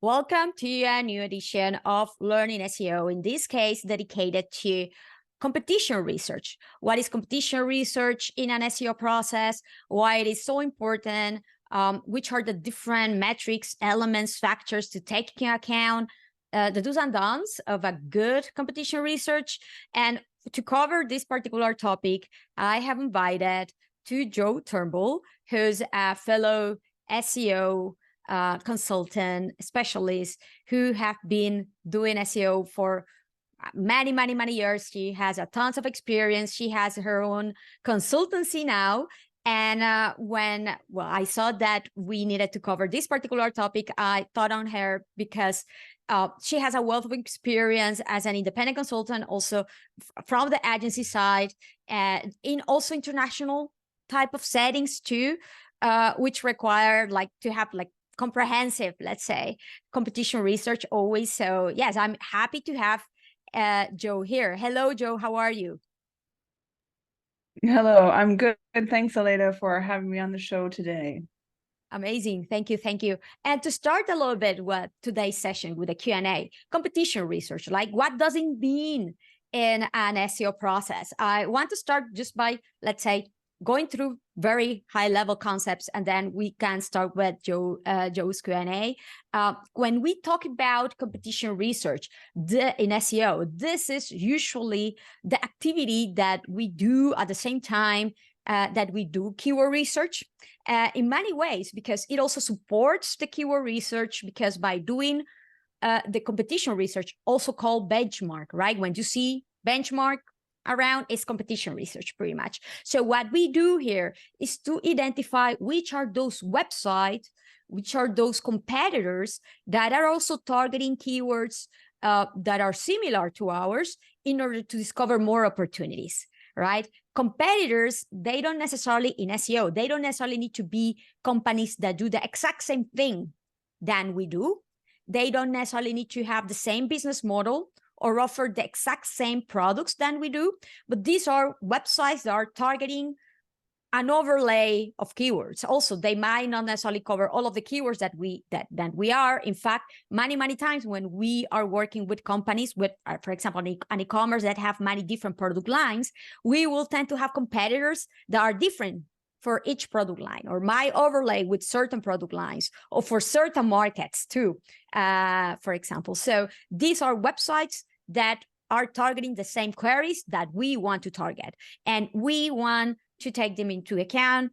Welcome to a new edition of Learning SEO, in this case, dedicated to competition research. What is competition research in an SEO process? Why it is so important? Which are the different metrics, elements, factors to take into account? The do's and don'ts of a good competition research. And to cover this particular topic, I have invited to Jo Turnbull, who's a fellow SEO consultant, specialist who have been doing SEO for many years. She has a tons of experience. She has her own consultancy now. And when I saw that we needed to cover this particular topic, I thought on her because she has a wealth of experience as an independent consultant, also from the agency side, and in also international type of settings too, which require to have comprehensive, let's say, competition research always. So yes, I'm happy to have Jo here. Hello, Jo, how are you? Hello, I'm good. Thanks, Aleda, for having me on the show today. Amazing. Thank you. Thank you. And to start a little bit with today's session with a Q&A, competition research, like what does it mean in an SEO process? I want to start just by, let's say, going through very high level concepts, and then we can start with Jo's Q&A. When we talk about competition research in SEO, this is usually the activity that we do at the same time that we do keyword research in many ways, because it also supports the keyword research, because by doing the competition research, also called benchmark, right? When you see benchmark around, is competition research pretty much. So what we do here is to identify which are those websites, which are those competitors that are also targeting keywords that are similar to ours, in order to discover more opportunities, right? Competitors, they don't necessarily, in SEO, they don't necessarily need to be companies that do the exact same thing than we do. They don't necessarily need to have the same business model or offer the exact same products than we do, but these are websites that are targeting an overlay of keywords. Also, they might not necessarily cover all of the keywords that we are. In fact, many times when we are working with companies with, for example, an e-commerce that have many different product lines, we will tend to have competitors that are different for each product line, or my overlay with certain product lines, or for certain markets too, for example. So these are websites that are targeting the same queries that we want to target. And we want to take them into account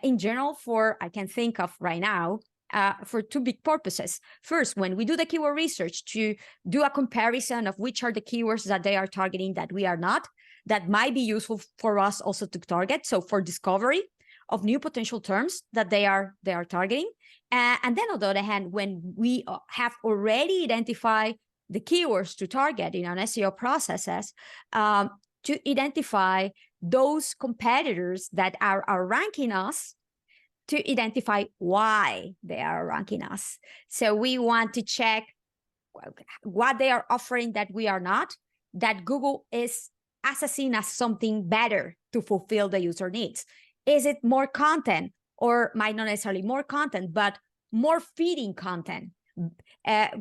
in general for, I can think of right now, for two big purposes. First, when we do the keyword research, to do a comparison of which are the keywords that they are targeting that we are not, that might be useful for us also to target. So for discovery of new potential terms that they are targeting. And then on the other hand, when we have already identified the keywords to target in our SEO processes, to identify those competitors that are ranking us, to identify why they are ranking us. So we want to check what they are offering that we are not, that Google is assessing as something better to fulfill the user needs. Is it more content, or might not necessarily more content, but more feeding content,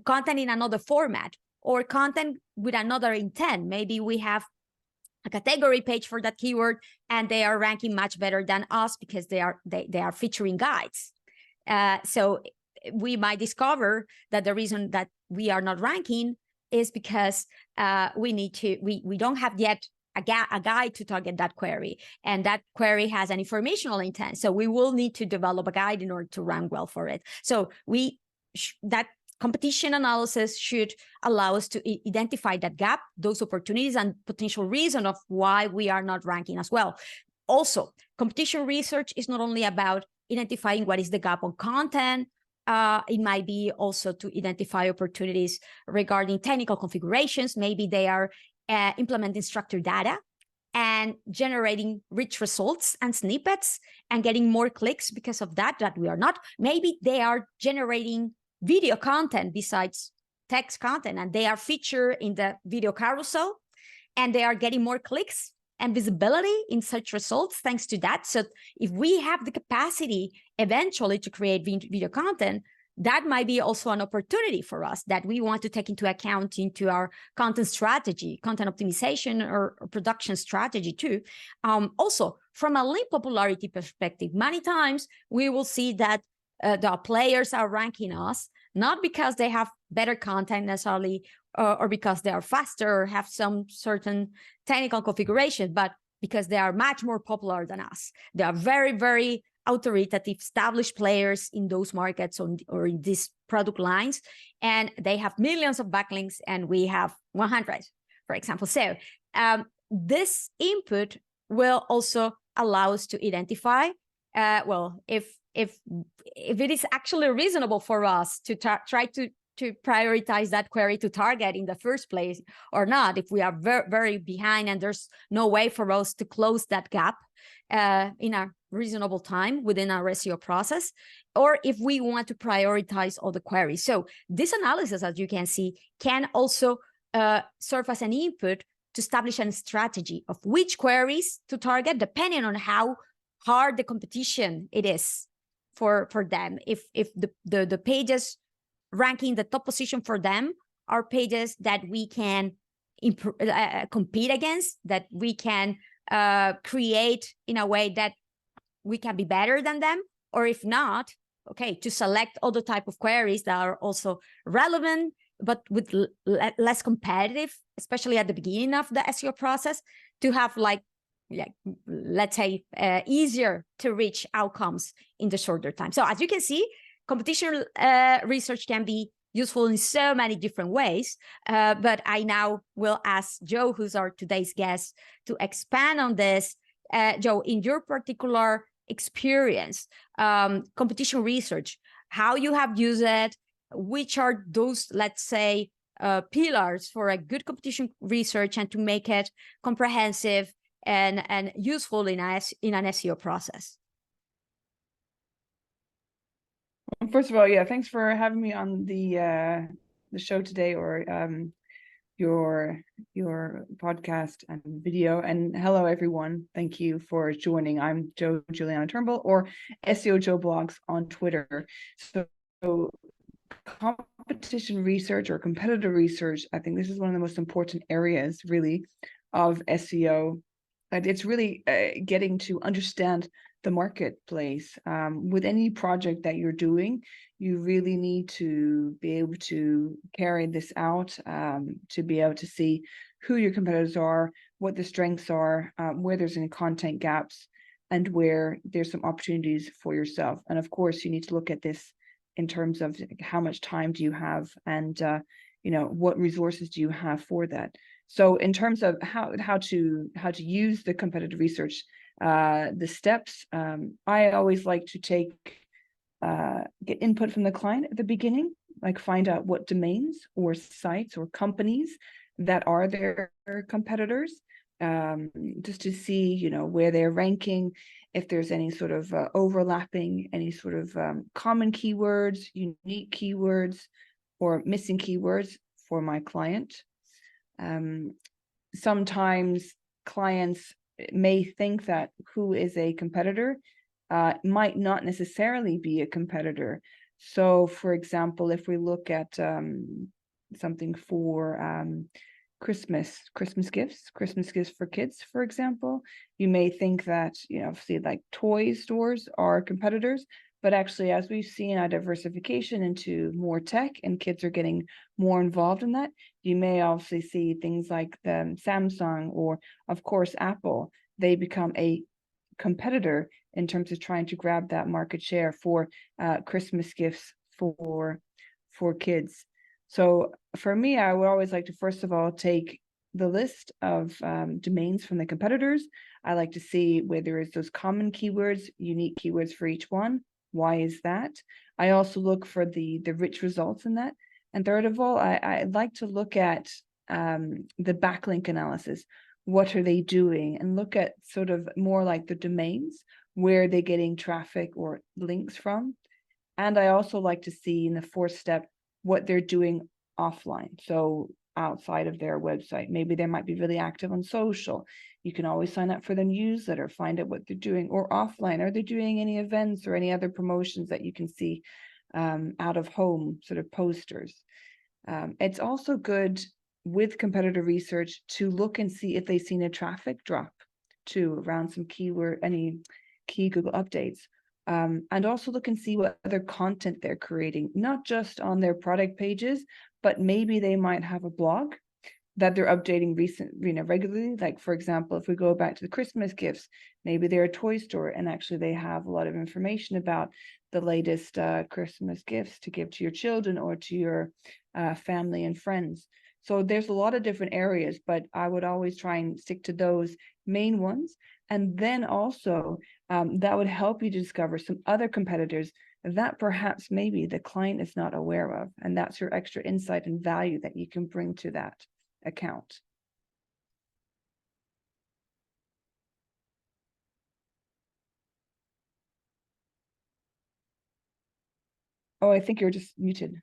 content in another format, or content with another intent? Maybe we have a category page for that keyword, and they are ranking much better than us because they are featuring guides. So we might discover that the reason that we are not ranking is because we don't have yet a guide to target that query, and that query has an informational intent. So we will need to develop a guide in order to rank well for it. So that competition analysis should allow us to identify that gap, those opportunities, and potential reason of why we are not ranking as well. Also, competition research is not only about identifying what is the gap on content. It might be also to identify opportunities regarding technical configurations. Maybe they are implementing structured data and generating rich results and snippets and getting more clicks because of that we are not. Maybe they are generating video content besides text content, and they are featured in the video carousel, and they are getting more clicks and visibility in such results thanks to that. So if we have the capacity eventually to create video content, that might be also an opportunity for us that we want to take into account into our content strategy, content optimization or production strategy too. Also, from a link popularity perspective, many times we will see that the players are ranking us, not because they have better content necessarily, or because they are faster or have some certain technical configuration, but because they are much more popular than us. They are very, very authoritative, established players in those markets or in these product lines, and they have millions of backlinks and we have 100, for example. So this input will also allow us to identify, well, if it is actually reasonable for us to try to prioritize that query to target in the first place or not, if we are very behind and there's no way for us to close that gap in a reasonable time within our SEO process, or if we want to prioritize all the queries. So this analysis, as you can see, can also serve as an input to establish a strategy of which queries to target, depending on how hard the competition it is for them. If the pages ranking the top position for them are pages that we can compete against, that we can create in a way that we can be better than them, or if not, okay, to select other type of queries that are also relevant, but with less competitive, especially at the beginning of the SEO process, to have like let's say, easier to reach outcomes in the shorter time. So as you can see, competition research can be useful in so many different ways, but I now will ask Jo, who's our today's guest, to expand on this. Jo, in your particular experience, competition research, how you have used it, which are those, let's say, pillars for a good competition research and to make it comprehensive and useful in an SEO process. First of all, yeah, thanks for having me on the show today, or your podcast and video. And hello, everyone. Thank you for joining. I'm Jo Turnbull, or SEO Jo Blogs on Twitter. So competition research or competitor research, I think this is one of the most important areas, really, of SEO. And it's really getting to understand the marketplace. With any project that you're doing, you really need to be able to carry this out, to be able to see who your competitors are, what the strengths are, where there's any content gaps, and where there's some opportunities for yourself. And of course, you need to look at this in terms of how much time do you have, and what resources do you have for that. So in terms of how to use the competitive research, the steps, I always like to get input from the client at the beginning, like find out what domains or sites or companies that are their competitors, just to see, where they're ranking, if there's any sort of overlapping, any sort of common keywords, unique keywords, or missing keywords for my client. Sometimes clients may think that who is a competitor might not necessarily be a competitor. So, for example, if we look at something for Christmas gifts for kids, for example, you may think that, see, like toy stores are competitors. But actually, as we've seen a diversification into more tech and kids are getting more involved in that, you may obviously see things like the Samsung or, of course, Apple. They become a competitor in terms of trying to grab that market share for Christmas gifts for kids. So for me, I would always like to, first of all, take the list of domains from the competitors. I like to see where there is those common keywords, unique keywords for each one. Why is that? I also look for the rich results in that. And third of all, I like to look at the backlink analysis. What are they doing? And look at sort of more like the domains, where are they getting traffic or links from? And I also like to see in the fourth step what they're doing offline. So outside of their website, maybe they might be really active on social. You can always sign up for the newsletter, find out what they're doing, or offline. Are they doing any events or any other promotions that you can see? out of home sort of posters. It's also good with competitor research to look and see if they've seen a traffic drop too around some keyword, any key Google updates. And also look and see what other content they're creating, not just on their product pages, but maybe they might have a blog that they're updating regularly. Like, for example, if we go back to the Christmas gifts, maybe they're a toy store and actually they have a lot of information about the latest Christmas gifts to give to your children or to your family and friends. So there's a lot of different areas, but I would always try and stick to those main ones. And then also that would help you to discover some other competitors that perhaps maybe the client is not aware of. And that's your extra insight and value that you can bring to that account. Oh, I think you're just muted.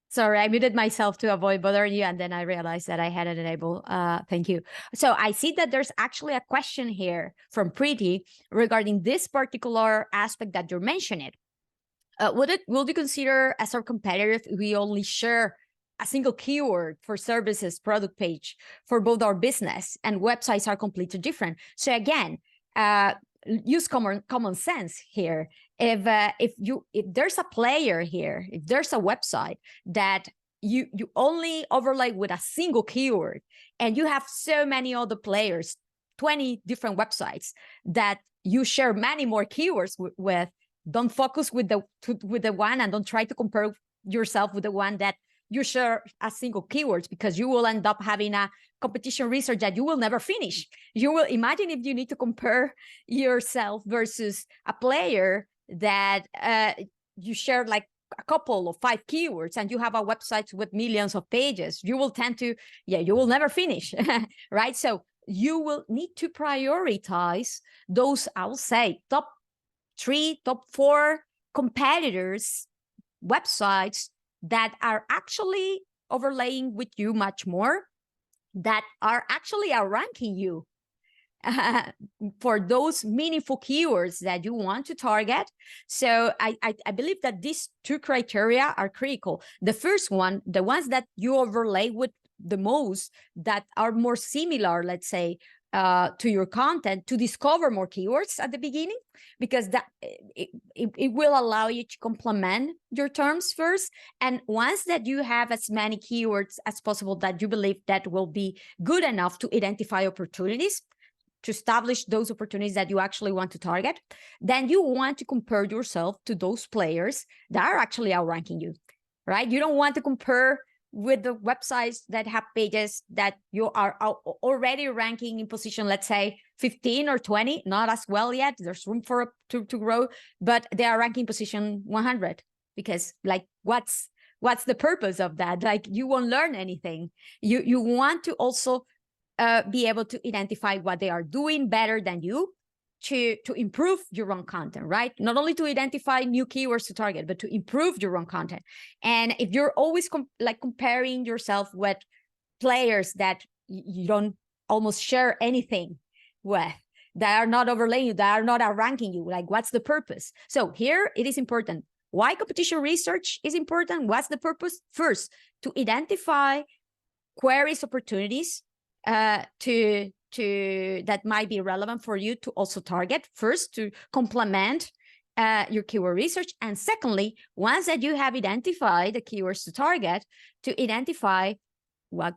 Sorry, I muted myself to avoid bothering you, and then I realized that I had it enabled. Thank you. So I see that there's actually a question here from Preeti regarding this particular aspect that you're mentioning. Will you consider as our competitor if we only share a single keyword for services product page for both our business and websites are completely different? So again, use common sense here. If there's a player here, if there's a website that you only overlay with a single keyword, and you have so many other players, 20 different websites that you share many more keywords with, don't focus with the one, and don't try to compare yourself with the one that you share a single keywords, because you will end up having a competition research that you will never finish. You will imagine if you need to compare yourself versus a player that you share like a couple of 5 keywords and you have a website with millions of pages. You will tend to, you will never finish, right? So you will need to prioritize those, I will say, top 3, top 4 competitors, websites that are actually overlaying with you much more, that are actually outranking you for those meaningful keywords that you want to target. So I believe that these 2 criteria are critical. The first one, the ones that you overlay with the most, that are more similar, let's say, to your content, to discover more keywords at the beginning, because that it will allow you to complement your terms first. And once that you have as many keywords as possible that you believe that will be good enough to identify opportunities, to establish those opportunities that you actually want to target, then you want to compare yourself to those players that are actually outranking you, right? You don't want to compare with the websites that have pages that you are already ranking in position, let's say 15 or 20, not as well yet. There's room for to grow, but they are ranking position 100, because like, what's the purpose of that? Like, you won't learn anything. You want to also be able to identify what they are doing better than you, to improve your own content, right? Not only to identify new keywords to target, but to improve your own content. And if you're always comparing yourself with players that you don't almost share anything with, that are not overlaying you, that are not outranking you, like, what's the purpose? So here it is important. Why competition research is important? What's the purpose? First, to identify queries, opportunities that might be relevant for you to also target, first to complement your keyword research. And secondly, once that you have identified the keywords to target, to identify what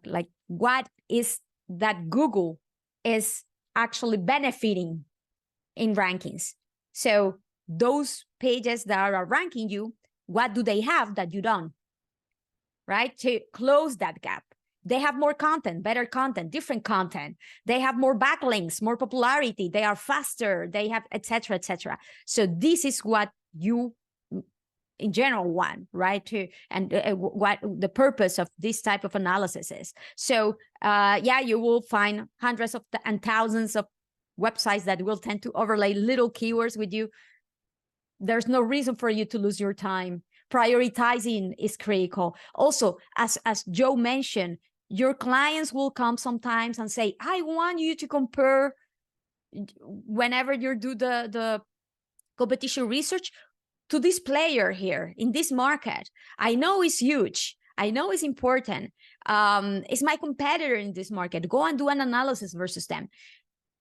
is that Google is actually benefiting in rankings. So those pages that are ranking you, what do they have that you don't, right? To close that gap. They have more content, better content, different content. They have more backlinks, more popularity. They are faster. They have et cetera, et cetera. So this is what you, in general, want, right? What the purpose of this type of analysis is. So you will find hundreds and thousands of websites that will tend to overlay little keywords with you. There's no reason for you to lose your time. Prioritizing is critical. Also, as Jo mentioned, your clients will come sometimes and say, I want you to compare, whenever you do the competition research, to this player here in this market. I know it's huge. I know it's important. It's my competitor in this market. Go and do an analysis versus them.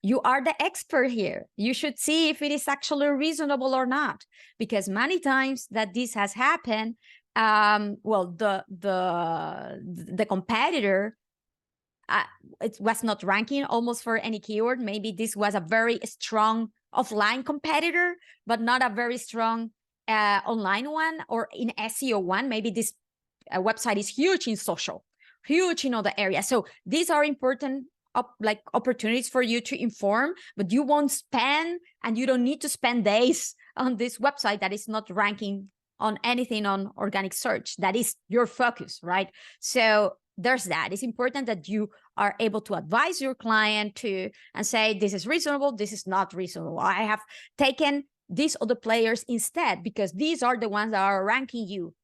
You are the expert here. You should see if it is actually reasonable or not, because many times that this has happened, well, the competitor, it was not ranking almost for any keyword. Maybe this was a very strong offline competitor, but not a very strong online one, or in SEO one. Maybe this website is huge in social, huge in other areas. So these are important opportunities for you to inform, but you won't spend, and you don't need to spend days on this website that is not ranking on anything on organic search. That is your focus, right? So there's that. It's important that you are able to advise your client to and say, this is reasonable, this is not reasonable. I have taken these other players instead because these are the ones that are ranking you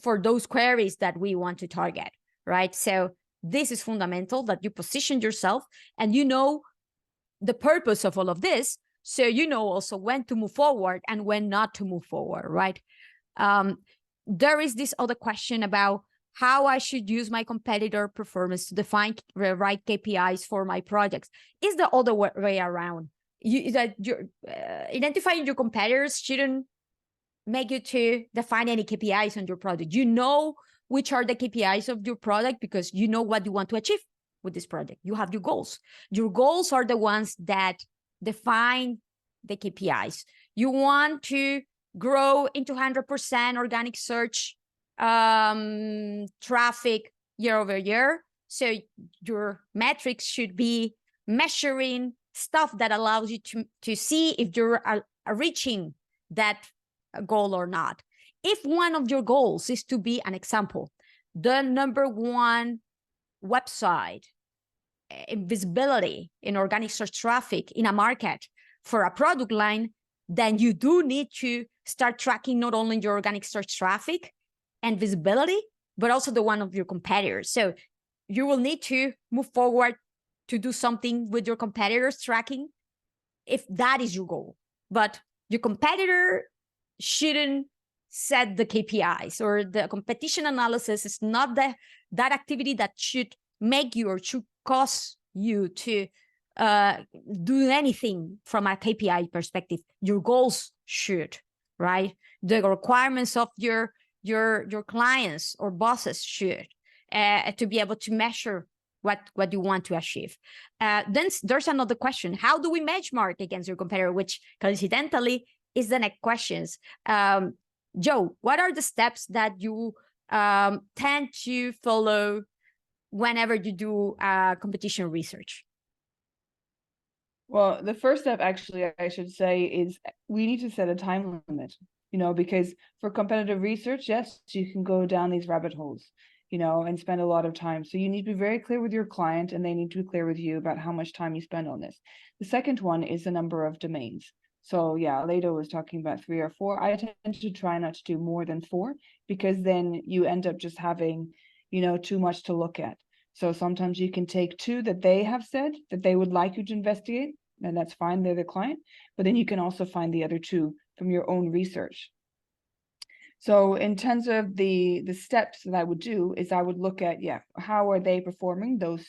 for those queries that we want to target, right? So this is fundamental, that you position yourself and you know the purpose of all of this. So you know also when to move forward and when not to move forward, right? There is this other question about how I should use my competitor performance to define the right KPIs for my projects. Is the other way around. Identifying your competitors shouldn't make you to define any KPIs on your product. You know which are the KPIs of your product because you know what you want to achieve with this project. You have your goals. Your goals are the ones that define the KPIs. You want to grow into 100% organic search traffic year over year. So your metrics should be measuring stuff that allows you to see if you're reaching that goal or not. If one of your goals is to be, an example, the #1 website in visibility in organic search traffic in a market for a product line, then you do need to start tracking not only your organic search traffic and visibility, but also the one of your competitors. So you will need to move forward to do something with your competitors tracking if that is your goal. But your competitor shouldn't set the KPIs, or the competition analysis is not that activity that should make you or should cause you to do anything from a KPI perspective. Your goals should, right? The requirements of your clients or bosses should, to be able to measure what you want to achieve. Then there's another question: how do we benchmark against your competitor? Which coincidentally is the next questions. Jo, what are the steps that you tend to follow whenever you do competition research? Well, the first step, actually, I should say, is we need to set a time limit, because for competitive research, yes, you can go down these rabbit holes, and spend a lot of time. So you need to be very clear with your client, and they need to be clear with you about how much time you spend on this. The second one is the number of domains. So yeah, Ledo was talking about 3 or 4. I tend to try not to do more than 4, because then you end up just having, too much to look at. So sometimes you can take 2 that they have said that they would like you to investigate, and that's fine, they're the client, but then you can also find the other 2 from your own research. So in terms of the steps that I would do is I would look at, how are they performing, those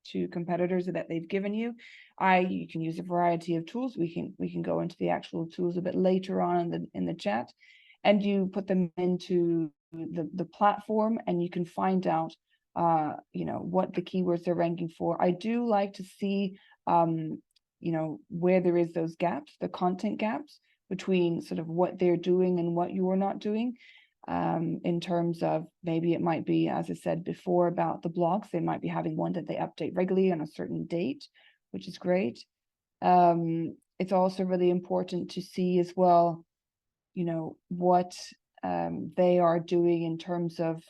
2 competitors that they've given you. You can use a variety of tools. We can go into the actual tools a bit later on in the chat, and you put them into the platform, and you can find out what the keywords they're ranking for. I do like to see where there is those gaps, the content gaps between sort of what they're doing and what you're not doing. In terms of, maybe it might be, as I said before about the blogs, they might be having one that they update regularly on a certain date, which is great. It's also really important to see as well, what they are doing in terms of,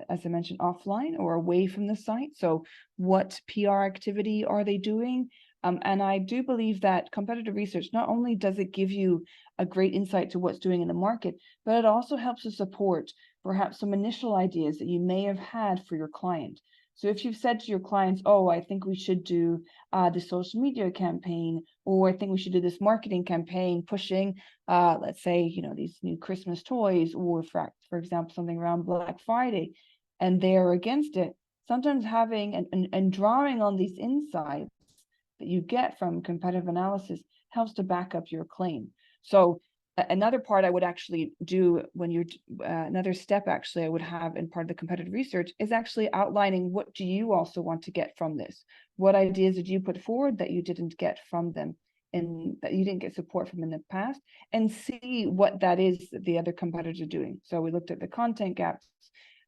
as I mentioned, offline or away from the site. So what PR activity are they doing? And I do believe that competitive research, not only does it give you a great insight to what's doing in the market, but it also helps to support perhaps some initial ideas that you may have had for your client. So if you've said to your clients, oh, I think we should do the social media campaign, or I think we should do this marketing campaign pushing, let's say, you know, these new Christmas toys, or for example, something around Black Friday, and they're against it, sometimes having and drawing on these insights that you get from competitive analysis helps to back up your claim. So another part I would actually do when you're another step actually I would have in part of the competitive research is actually outlining what do you also want to get from this? What ideas did you put forward that you didn't get from them and that you didn't get support from in the past, and see what that is that the other competitors are doing. So we looked at the content gaps,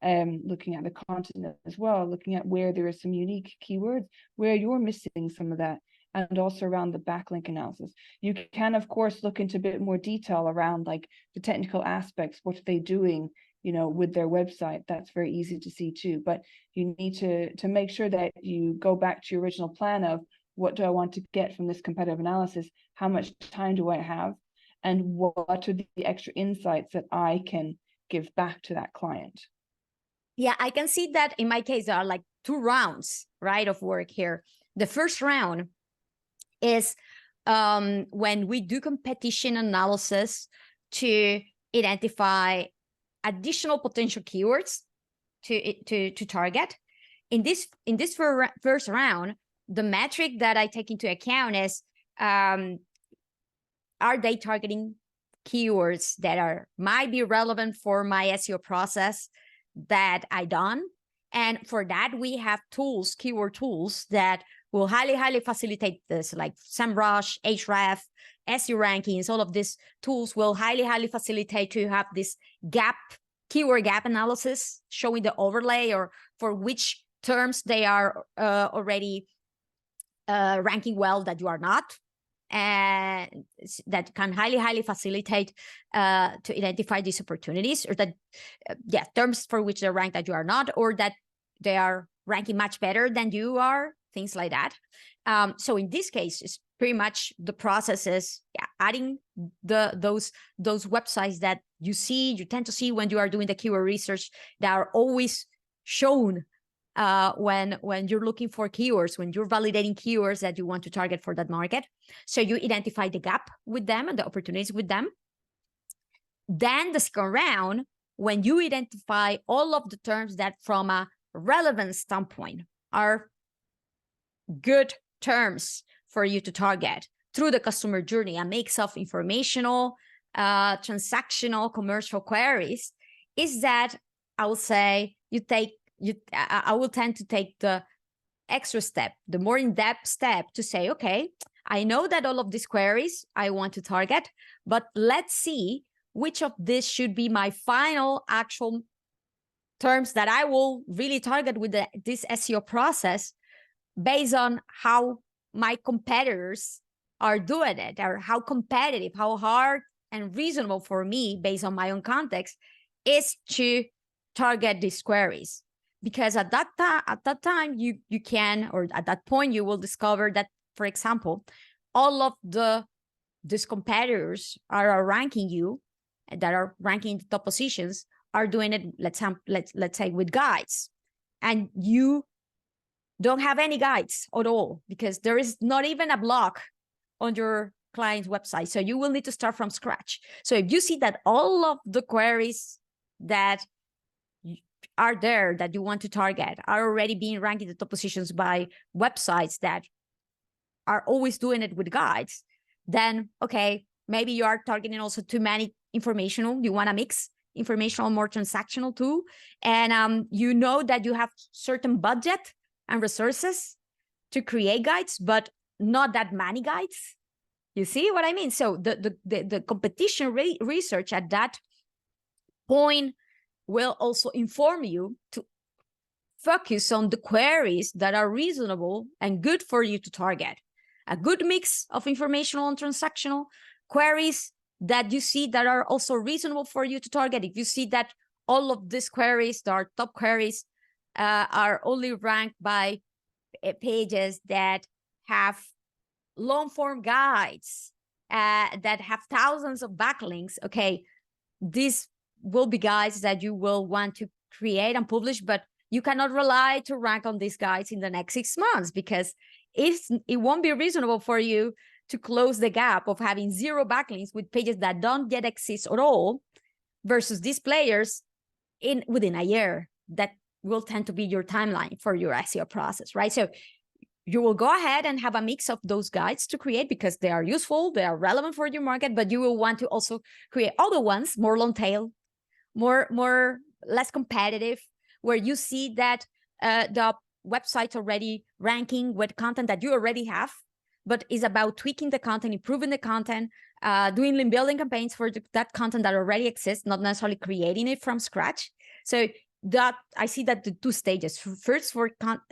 looking at the content as well, looking at where there are some unique keywords, where you're missing some of that, and also around the backlink analysis. You can, of course, look into a bit more detail around like the technical aspects, what are they doing, you know, with their website. That's very easy to see too, but you need to make sure that you go back to your original plan of what do I want to get from this competitive analysis? How much time do I have? And what are the extra insights that I can give back to that client? Yeah, I can see that in my case, there are like 2 rounds, right, of work here. The first round is when we do competition analysis to identify additional potential keywords to target. In this first round, the metric that I take into account is, are they targeting keywords that might be relevant for my SEO process that I done? And for that, we have tools, keyword tools, that will highly facilitate this, like SEMrush, Ahref, SEO rankings. All of these tools will highly facilitate to have this keyword gap analysis, showing the overlay or for which terms they are already ranking well that you are not, and that can highly facilitate to identify these opportunities, or that terms for which they're ranked that you are not, or that they are ranking much better than you are, things like that. So in this case, it's pretty much the process is adding those websites that you tend to see when you are doing the keyword research, that are always shown when you're looking for keywords, when you're validating keywords that you want to target for that market. So you identify the gap with them and the opportunities with them. Then the second round, when you identify all of the terms that from a relevance standpoint are good terms for you to target through the customer journey, a mix of informational, transactional, commercial queries, is that I will say I will tend to take the extra step, the more in-depth step, to say, okay, I know that all of these queries I want to target, but let's see which of this should be my final actual terms that I will really target with this SEO process, based on how my competitors are doing it, or how competitive, how hard and reasonable for me, based on my own context, is to target these queries. Because at that time, you can, or at that point, you will discover that, for example, all of these competitors are ranking you, that are ranking the top positions, are doing it, let's say with guides, and you don't have any guides at all, because there is not even a blog on your client's website. So you will need to start from scratch. So if you see that all of the queries that are there that you want to target are already being ranked in the top positions by websites that are always doing it with guides, then okay, maybe you are targeting also too many informational. You want to mix informational, more transactional too, and you know that you have certain budget and resources to create guides, but not that many guides. You see what I mean? So the competition research at that point will also inform you to focus on the queries that are reasonable and good for you to target. A good mix of informational and transactional queries that you see that are also reasonable for you to target. If you see that all of these queries, that are top queries, are only ranked by pages that have long form guides, that have thousands of backlinks, okay, these will be guides that you will want to create and publish, but you cannot rely to rank on these guys in the next 6 months, because it won't be reasonable for you to close the gap of having 0 backlinks with pages that don't yet exist at all versus these players within a year. That will tend to be your timeline for your SEO process, right? So you will go ahead and have a mix of those guides to create because they are useful, they are relevant for your market, but you will want to also create other ones, more long tail, less competitive, where you see that the website's already ranking with content that you already have, but is about tweaking the content, improving the content, doing link building campaigns for that content that already exists, not necessarily creating it from scratch. So that I see that the 2 stages. First, for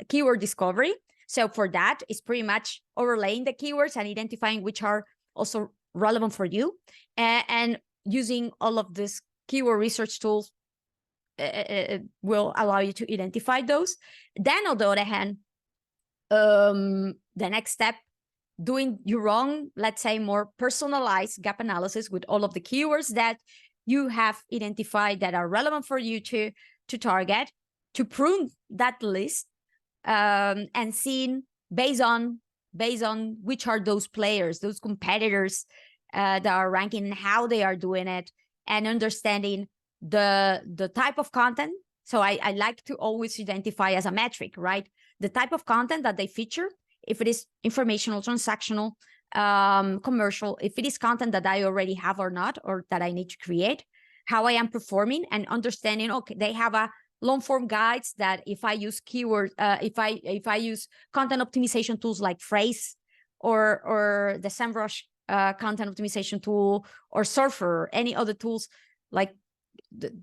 keyword discovery. So for that, it's pretty much overlaying the keywords and identifying which are also relevant for you, and using all of these keyword research tools will allow you to identify those. Then on the other hand, the next step, doing your own, let's say, more personalized gap analysis with all of the keywords that you have identified that are relevant for you to target, to prune that list, and seeing based on which are those players, those competitors that are ranking and how they are doing it, and understanding the type of content. So I like to always identify as a metric, right? The type of content that they feature, if it is informational, transactional, commercial, if it is content that I already have or not, or that I need to create, how I am performing, and understanding, okay, they have a long form guides that if I use keywords, if I use content optimization tools like Phrase or the SEMrush content optimization tool, or Surfer, or any other tools, like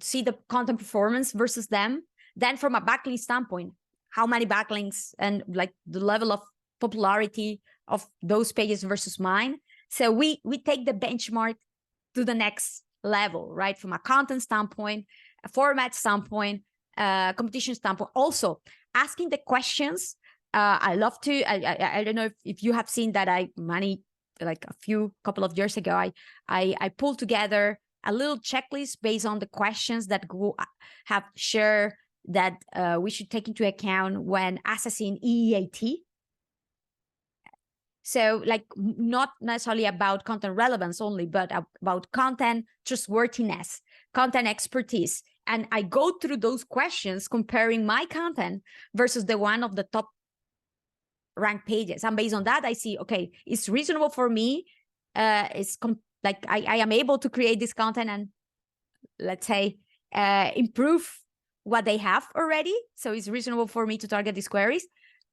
see the content performance versus them. Then from a backlink standpoint, how many backlinks and like the level of popularity of those pages versus mine. So we take the benchmark to the next level, right? From a content standpoint, a format standpoint, competition standpoint, also asking the questions. I love to, I don't know if you have seen that like couple of years ago, I pulled together a little checklist based on the questions that Google have shared that we should take into account when assessing EEAT. So like not necessarily about content relevance only, but about content trustworthiness, content expertise. And I go through those questions comparing my content versus the one of the top ranked pages. And based on that, I see, okay, it's reasonable for me. Like I am able to create this content and let's say improve what they have already. So it's reasonable for me to target these queries.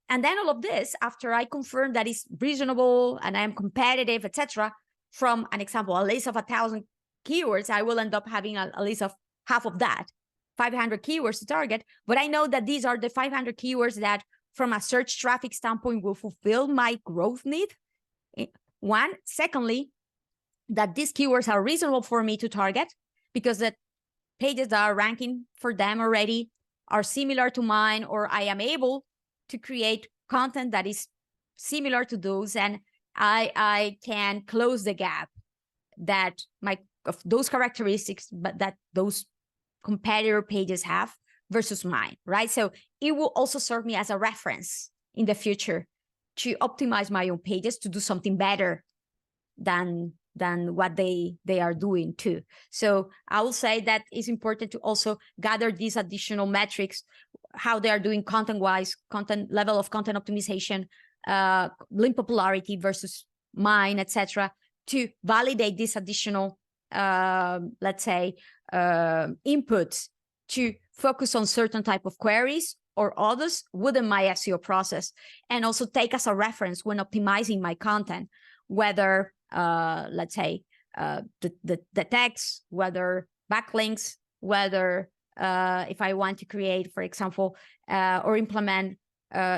And then all of this, after I confirm that it's reasonable and I am competitive, etc., from an example, a list of 1,000 keywords, I will end up having a list of half of that, 500 keywords to target. But I know that these are the 500 keywords that, from a search traffic standpoint, will fulfill my growth need. One, secondly, that these keywords are reasonable for me to target because the pages that are ranking for them already are similar to mine, or I am able to create content that is similar to those, and I can close the gap that of those characteristics, but that those competitor pages have versus mine, right? So it will also serve me as a reference in the future to optimize my own pages to do something better than what they are doing too. So I will say that it's important to also gather these additional metrics, how they are doing content-wise, content level of content optimization, link popularity versus mine, etc., to validate this additional, let's say, inputs to focus on certain type of queries or others within my SEO process, and also take as a reference when optimizing my content, whether let's say the text, whether backlinks, whether if I want to create, for example, or implement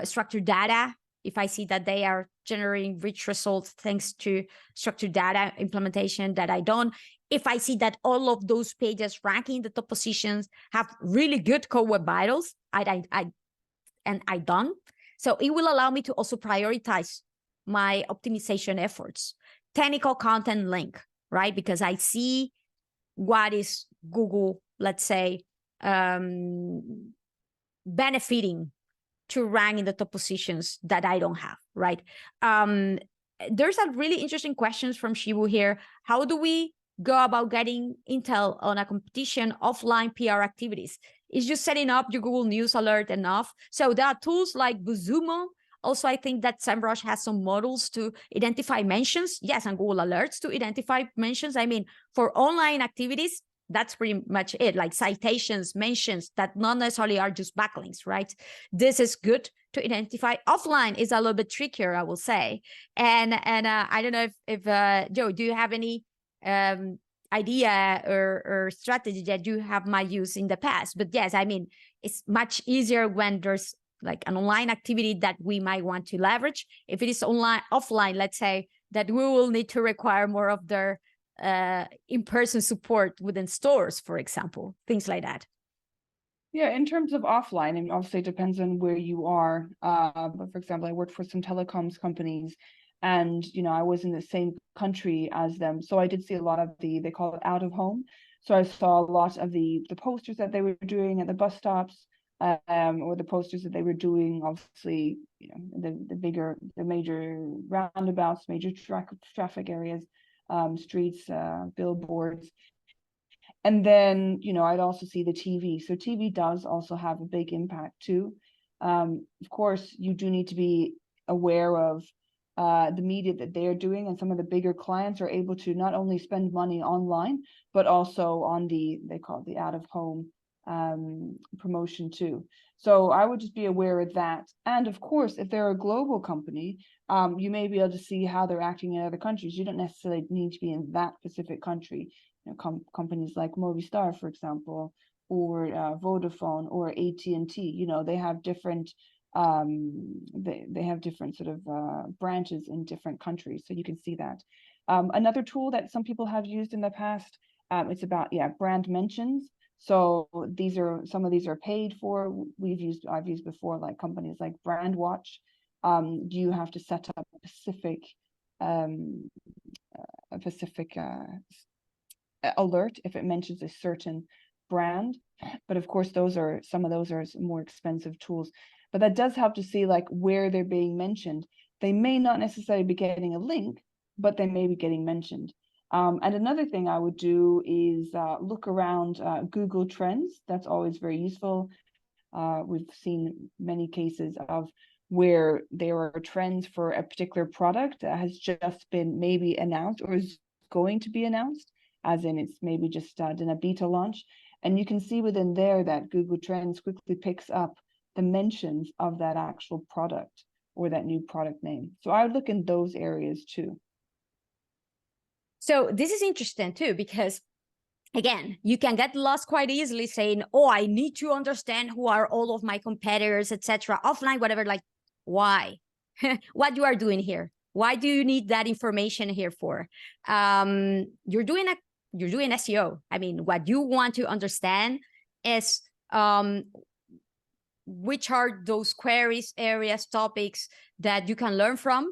structured data, if I see that they are generating rich results thanks to structured data implementation that I don't, if I see that all of those pages ranking the top positions have really good core web vitals, I don't. So it will allow me to also prioritize my optimization efforts. Technical content link, right? Because I see what is Google, let's say, benefiting to rank in the top positions that I don't have, right? There's a really interesting questions from Shibu here. How do we go about getting intel on a competition offline PR activities? Is just setting up your Google News alert enough? So there are tools like Buzumo. Also, I think that SEMrush has some models to identify mentions. Yes, and Google Alerts to identify mentions. I mean, for online activities, that's pretty much it, like citations, mentions that not necessarily are just backlinks, right? This is good to identify. Offline is a little bit trickier, I will say. And I don't know if Jo, do you have any idea or strategy that you have might use in the past? But yes, I mean, it's much easier when there's like an online activity that we might want to leverage. If it is offline, let's say that we will need to require more of their in-person support within stores, for example, things like that. Yeah, in terms of offline, and obviously it depends on where you are. But for example, I worked for some telecoms companies, and I was in the same country as them, so I did see a lot of they call it out of home. So I saw a lot of the posters that they were doing at the bus stops, or the posters that they were doing, obviously, the major roundabouts, major traffic areas, streets, billboards. And then, I'd also see the TV. So TV does also have a big impact too. Of course, you do need to be aware of the media that they are doing, and some of the bigger clients are able to not only spend money online, but also on they call it the out of home promotion too. So I would just be aware of that. And of course, if they're a global company, you may be able to see how they're acting in other countries. You don't necessarily need to be in that specific country. Companies like Movistar, for example, or Vodafone or AT&T, they have different they have different sort of branches in different countries, so you can see that. Another tool that some people have used in the past, it's about brand mentions. So some of these are paid for. I've used before, like companies like Brandwatch. You have to set up a specific alert if it mentions a certain brand, but of course some of those are more expensive tools, but that does help to see like where they're being mentioned. They may not necessarily be getting a link, but they may be getting mentioned. And another thing I would do is look around Google Trends. That's always very useful. We've seen many cases of where there are trends for a particular product that has just been maybe announced or is going to be announced, as in it's maybe just in a beta launch. And you can see within there that Google Trends quickly picks up the mentions of that actual product or that new product name. So I would look in those areas too. So this is interesting too, because again, you can get lost quite easily saying, oh, I need to understand who are all of my competitors, etc. Offline, whatever, like, why? What you are doing here? Why do you need that information here for? You're doing SEO. I mean, what you want to understand is which are those queries, areas, topics that you can learn from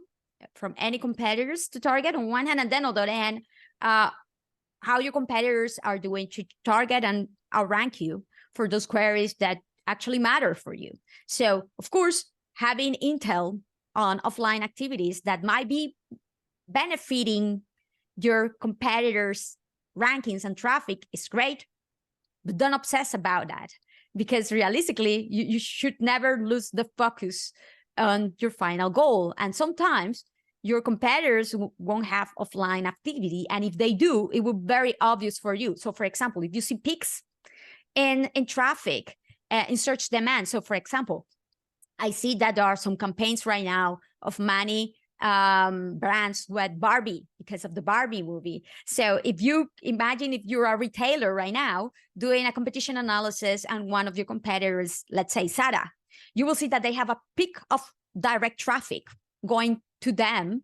any competitors to target on one hand, and then on the other hand, how your competitors are doing to target and outrank you for those queries that actually matter for you. So, of course, having intel on offline activities that might be benefiting your competitors' rankings and traffic is great, but don't obsess about that, because realistically, you should never lose the focus on your final goal. And sometimes your competitors won't have offline activity, and if they do, it will be very obvious for you. So, for example, if you see peaks in traffic, in search demand. So, for example, I see that there are some campaigns right now of many brands with Barbie because of the Barbie movie. So if you imagine if you're a retailer right now doing a competition analysis and one of your competitors, let's say Zara, you will see that they have a peak of direct traffic going to them,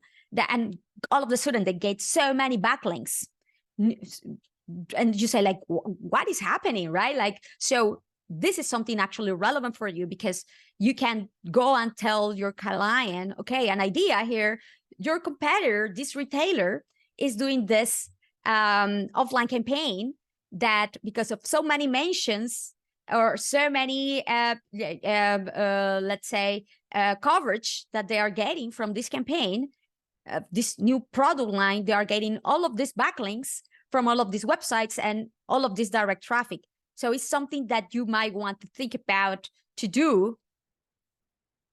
and all of a sudden they get so many backlinks. And you say, like, what is happening, right? Like, so this is something actually relevant for you, because you can go and tell your client, okay, an idea here, your competitor, this retailer, is doing this offline campaign that because of so many mentions or so many, let's say, coverage that they are getting from this campaign, this new product line. They are getting all of these backlinks from all of these websites and all of this direct traffic. So it's something that you might want to think about to do,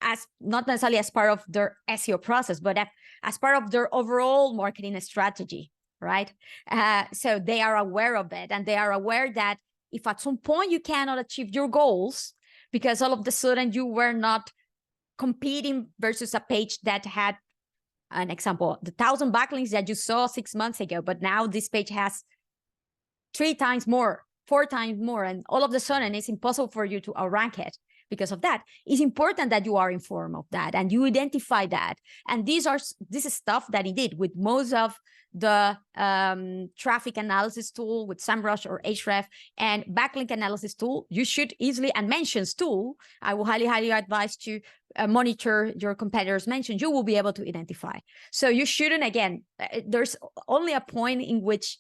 as not necessarily as part of their SEO process, but as part of their overall marketing strategy, right? So they are aware of it, and they are aware that if at some point you cannot achieve your goals because all of a sudden you were not competing versus a page that had, an example, the 1,000 backlinks that you saw 6 months ago, but now this page has 3 times more, 4 times more, and all of a sudden it's impossible for you to outrank it because of that. It's important that you are informed of that and you identify that. And this is stuff that indeed, with most of the traffic analysis tool, with SEMrush or Ahrefs, and backlink analysis tool, you should easily, and mentions tool, I will highly advise to monitor your competitors' mentions. You will be able to identify. So you shouldn't, again, there's only a point in which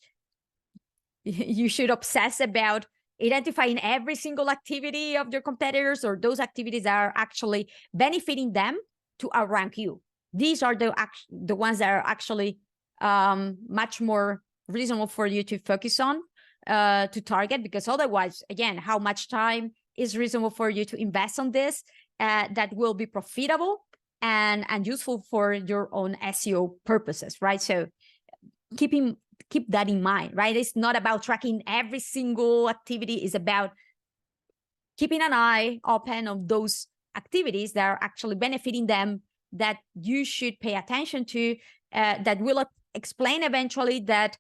you should obsess about identifying every single activity of your competitors, or those activities that are actually benefiting them to outrank you. These are the ones that are actually much more reasonable for you to focus on, to target, because otherwise, again, how much time is reasonable for you to invest on this that will be profitable and useful for your own SEO purposes, right? So keep that in mind, right? It's not about tracking every single activity. It's about keeping an eye open on those activities that are actually benefiting them, that you should pay attention to, that will explain eventually that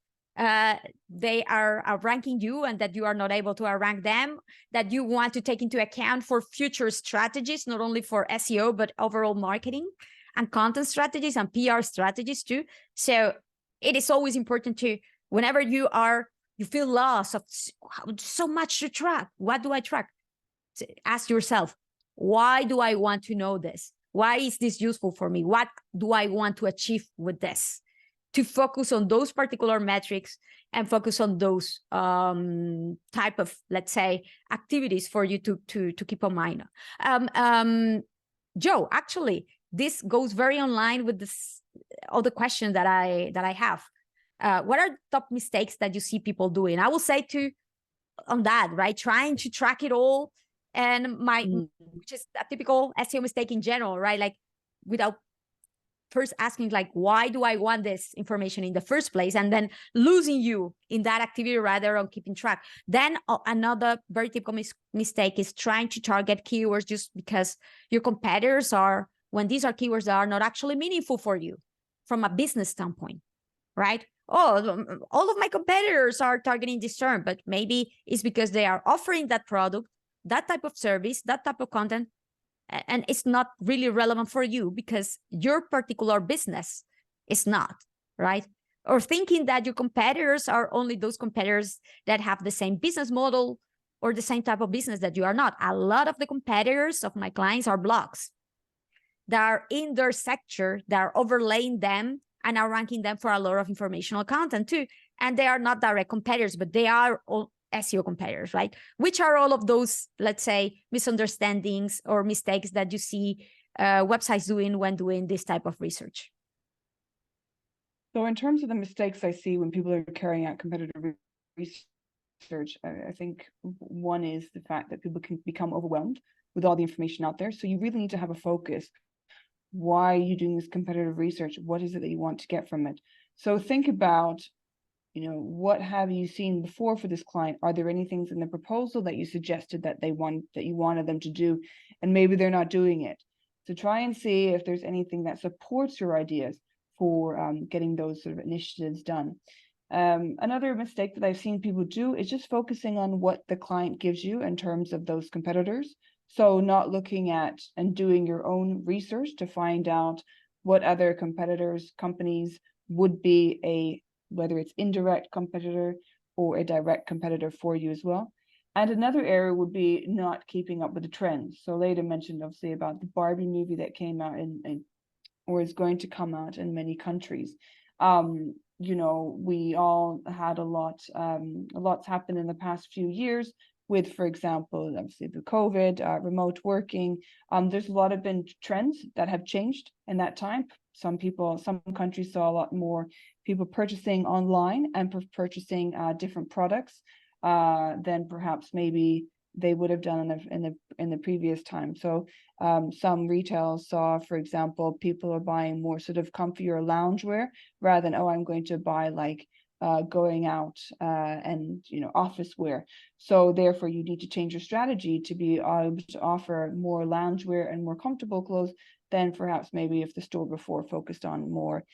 they are outranking you and that you are not able to outrank them, that you want to take into account for future strategies, not only for SEO, but overall marketing and content strategies and PR strategies too. So it is always important to, whenever you feel lost of so much to track, what do I track? Ask yourself, why do I want to know this? Why is this useful for me? What do I want to achieve with this? To focus on those particular metrics and focus on those type of, let's say, activities for you to keep in mind. Jo, actually, this goes very online with this all the questions that I have. What are top mistakes that you see people doing? I will say on that, right? Trying to track it all, and which is a typical SEO mistake in general, right? Like, without first asking, like, why do I want this information in the first place? And then losing you in that activity rather than keeping track. Then another very typical mistake is trying to target keywords just because your competitors are, when these are keywords that are not actually meaningful for you from a business standpoint, right? Oh, all of my competitors are targeting this term, but maybe it's because they are offering that product, that type of service, that type of content, and it's not really relevant for you because your particular business is not, right? Or thinking that your competitors are only those competitors that have the same business model or the same type of business that you are not. A lot of the competitors of my clients are blogs that are in their sector, that are overlaying them and are ranking them for a lot of informational content too. And they are not direct competitors, but they are all SEO competitors, right? Which are all of those, let's say, misunderstandings or mistakes that you see websites doing when doing this type of research? So in terms of the mistakes I see when people are carrying out competitive research, I think one is the fact that people can become overwhelmed with all the information out there. So you really need to have a focus. Why are you doing this competitive research? What is it that you want to get from it? So think about, what have you seen before for this client? Are there any things in the proposal that you suggested that you wanted them to do, and maybe they're not doing it? So try and see if there's anything that supports your ideas for getting those sort of initiatives done. Another mistake that I've seen people do is just focusing on what the client gives you in terms of those competitors. So not looking at and doing your own research to find out what other competitors, companies would be whether it's indirect competitor or a direct competitor for you as well. And another area would be not keeping up with the trends. So Leda mentioned obviously about the Barbie movie that came out or is going to come out in many countries. We all had a lot's happened in the past few years with, for example, obviously the COVID, remote working. There's a lot of been trends that have changed in that time. Some countries saw a lot more people purchasing online and purchasing different products than perhaps maybe they would have done in the previous time. So some retail saw, for example, people are buying more sort of comfier loungewear rather than, oh, I'm going to buy like going out and office wear. So therefore you need to change your strategy to be able to offer more loungewear and more comfortable clothes than perhaps maybe if the store before focused on more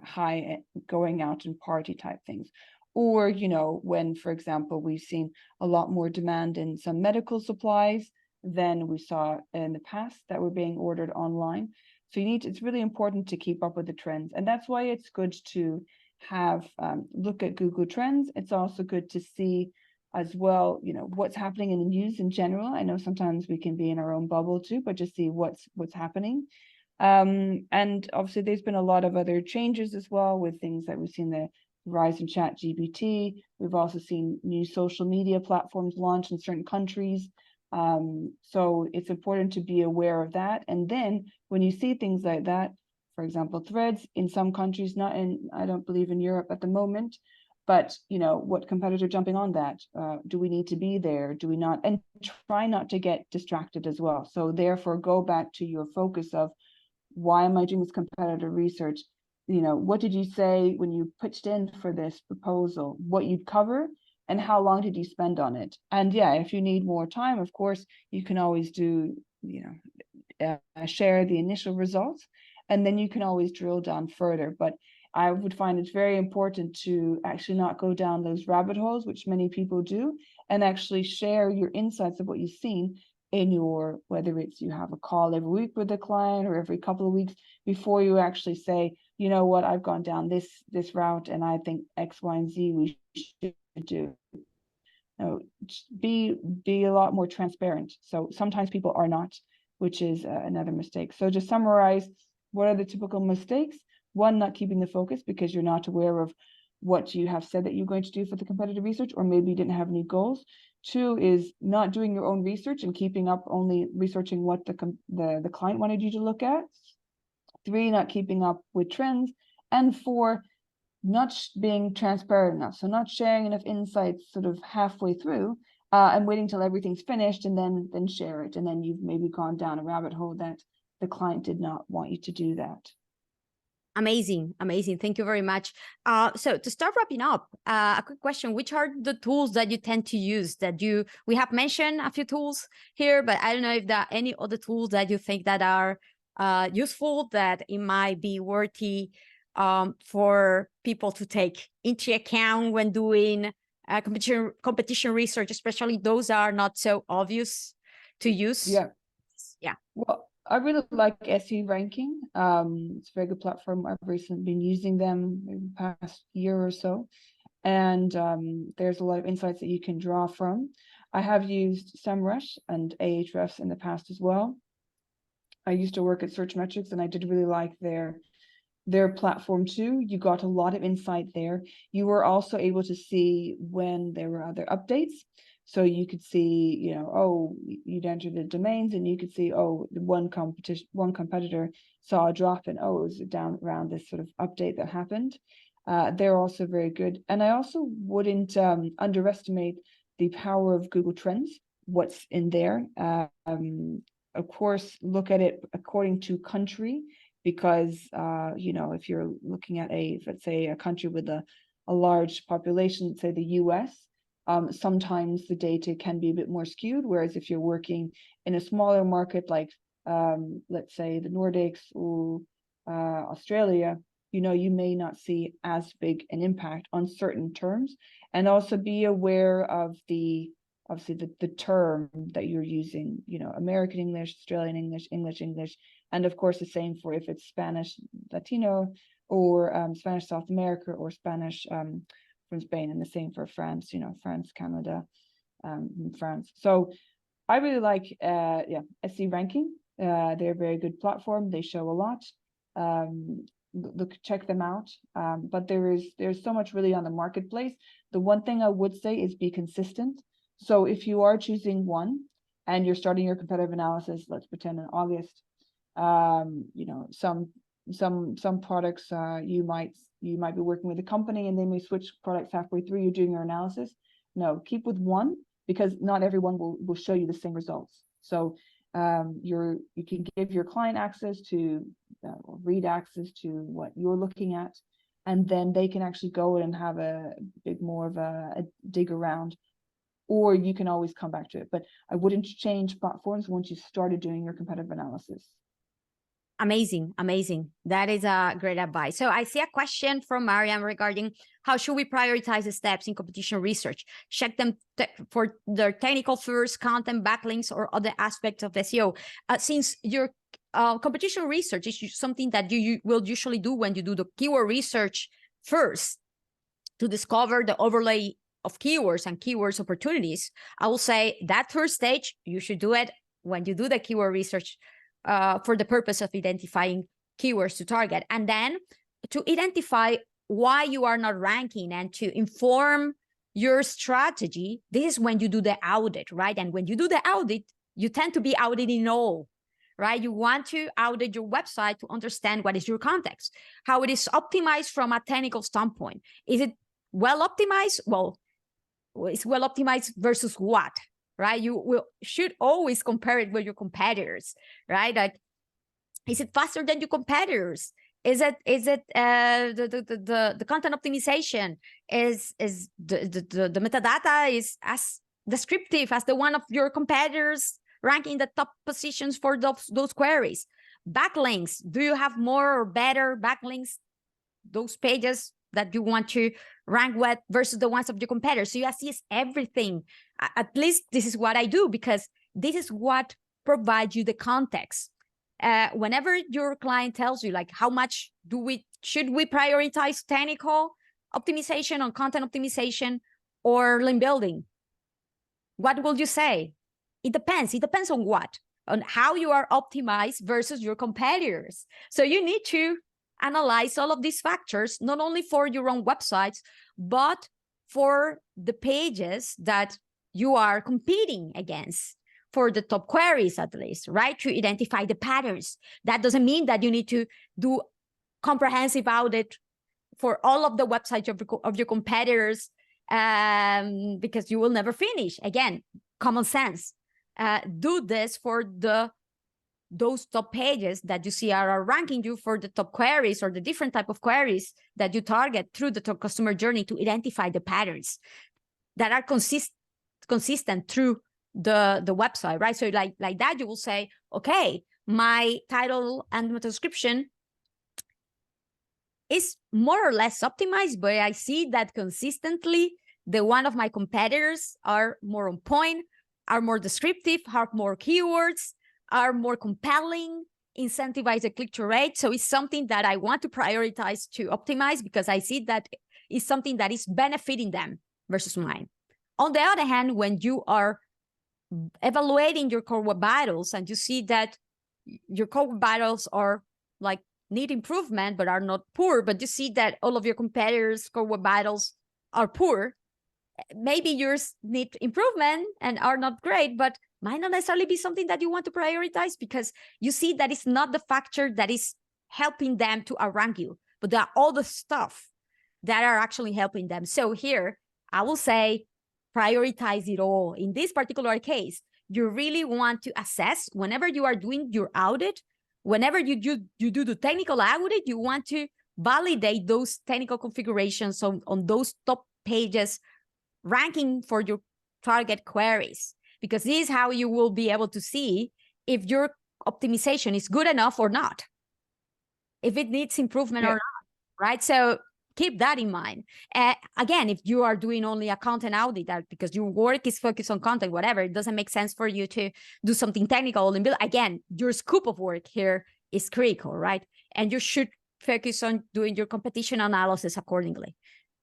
high going out and party type things. Or when, for example, we've seen a lot more demand in some medical supplies than we saw in the past that were being ordered online. So it's really important to keep up with the trends. And that's why it's good to have look at Google Trends. It's also good to see as well, what's happening in the news in general. I know sometimes we can be in our own bubble too, but just see what's happening. And obviously there's been a lot of other changes as well with things that we've seen the rise in ChatGPT. We've also seen new social media platforms launch in certain countries. So it's important to be aware of that. And then when you see things like that, for example, threads in some countries, I don't believe in Europe at the moment, but what competitors are jumping on that? Do we need to be there? Do we not? And try not to get distracted as well. So therefore go back to your focus of, why am I doing this competitor research? What did you say when you pitched in for this proposal, what you'd cover, and how long did you spend on it? And yeah, if you need more time, of course, you can always do, share the initial results, and then you can always drill down further. But I would find it's very important to actually not go down those rabbit holes, which many people do, and actually share your insights of what you've seen in your, whether it's you have a call every week with a client or every couple of weeks, before you actually say, you know what, I've gone down this route and I think X, Y, and Z we should do. Be a lot more transparent. So sometimes people are not, which is another mistake. So to summarize, what are the typical mistakes? One, not keeping the focus because you're not aware of what you have said that you're going to do for the competitive research, or maybe you didn't have any goals. Two is not doing your own research and keeping up only researching what the client wanted you to look at. Three, not keeping up with trends. And four, not being transparent enough. So not sharing enough insights sort of halfway through and waiting till everything's finished and then share it. And then you've maybe gone down a rabbit hole that the client did not want you to do that. Amazing. Thank you very much. So to start wrapping up, a quick question: which are the tools that you tend to use? We have mentioned a few tools here, but I don't know if there are any other tools that you think that are useful, that it might be worthy for people to take into account when doing competition research, especially those are not so obvious to use. Yeah. Well, I really like SE ranking. It's a very good platform. I've recently been using them maybe the past year or so. And there's a lot of insights that you can draw from. I have used SEMrush and Ahrefs in the past as well. I used to work at Searchmetrics and I did really like their platform too. You got a lot of insight there. You were also able to see when there were other updates. So you could see, you'd enter the domains and you could see, one competitor saw a drop and, it was down around this sort of update that happened. They're also very good. And I also wouldn't underestimate the power of Google Trends, what's in there. Of course, look at it according to country, because, if you're looking at let's say a country with a large population, say the US, sometimes the data can be a bit more skewed. Whereas if you're working in a smaller market, like, let's say the Nordics or Australia, you may not see as big an impact on certain terms. And also be aware of obviously the term that you're using, American English, Australian English, English. And of course, the same for if it's Spanish Latino or Spanish South America or Spanish from Spain, and the same for France, France, Canada, France. So I really like, SE ranking. They're a very good platform. They show a lot. check them out. But there's so much really on the marketplace. The one thing I would say is be consistent. So if you are choosing one and you're starting your competitive analysis, let's pretend in August, some products, you might be working with a company and they may switch products halfway through you doing your analysis. No, keep with one, because not everyone will show you the same results. So you can give your client access to read access to what you're looking at, and then they can actually go and have a bit more of a dig around, or you can always come back to it. But I wouldn't change platforms once you started doing your competitive analysis. Amazing, amazing. That is a great advice. So I see a question from Mariam regarding how should we prioritize the steps in competition research? Check them for their technical first, content, backlinks, or other aspects of SEO. Since your competition research is something that you will usually do when you do the keyword research first to discover the overlay of keywords and keywords opportunities, I will say that first stage, you should do it when you do the keyword research for the purpose of identifying keywords to target. And then to identify why you are not ranking and to inform your strategy, this is when you do the audit, right? And when you do the audit, you tend to be auditing all, right? You want to audit your website to understand what is your context, how it is optimized from a technical standpoint. Is it well optimized? Well, it's well optimized versus what? Right? You should always compare it with your competitors, right? Like, is it faster than your competitors? Is it the content optimization? Is the metadata is as descriptive as the one of your competitors, ranking the top positions for those queries? Backlinks, do you have more or better backlinks, those pages that you want to rank with versus the ones of your competitors? So you assess everything. At least this is what I do, because this is what provides you the context. Whenever your client tells you, like, how much should we prioritize technical optimization on content optimization or link building? What will you say? It depends. It depends on what? On how you are optimized versus your competitors. So you need to analyze all of these factors, not only for your own websites, but for the pages that you are competing against, for the top queries at least, right? To identify the patterns. That doesn't mean that you need to do comprehensive audit for all of the websites of your competitors, because you will never finish. Again, common sense. Do this for those top pages that you see are ranking you for the top queries or the different type of queries that you target through the top customer journey, to identify the patterns that are consistent through the website, right? So like that, you will say, okay, my title and my description is more or less optimized, but I see that consistently the one of my competitors are more on point, are more descriptive, have more keywords, are more compelling, incentivize the click-through rate. So it's something that I want to prioritize to optimize, because I see that is something that is benefiting them versus mine. On the other hand, when you are evaluating your core web vitals and you see that your core web vitals are like need improvement but are not poor, but you see that all of your competitors' core web vitals are poor, maybe yours need improvement and are not great, but might not necessarily be something that you want to prioritize, because you see that it's not the factor that is helping them to outrank you, but there are all the stuff that are actually helping them. So here, I will say, prioritize it all. In this particular case, you really want to assess, whenever you are doing your audit, whenever you do the technical audit, you want to validate those technical configurations on those top pages, ranking for your target queries, because this is how you will be able to see if your optimization is good enough or not, if it needs improvement or not, right? So keep that in mind. Again, if you are doing only a content audit, because your work is focused on content, whatever, it doesn't make sense for you to do something technical and build. Again, your scope of work here is critical, right? And you should focus on doing your competition analysis accordingly.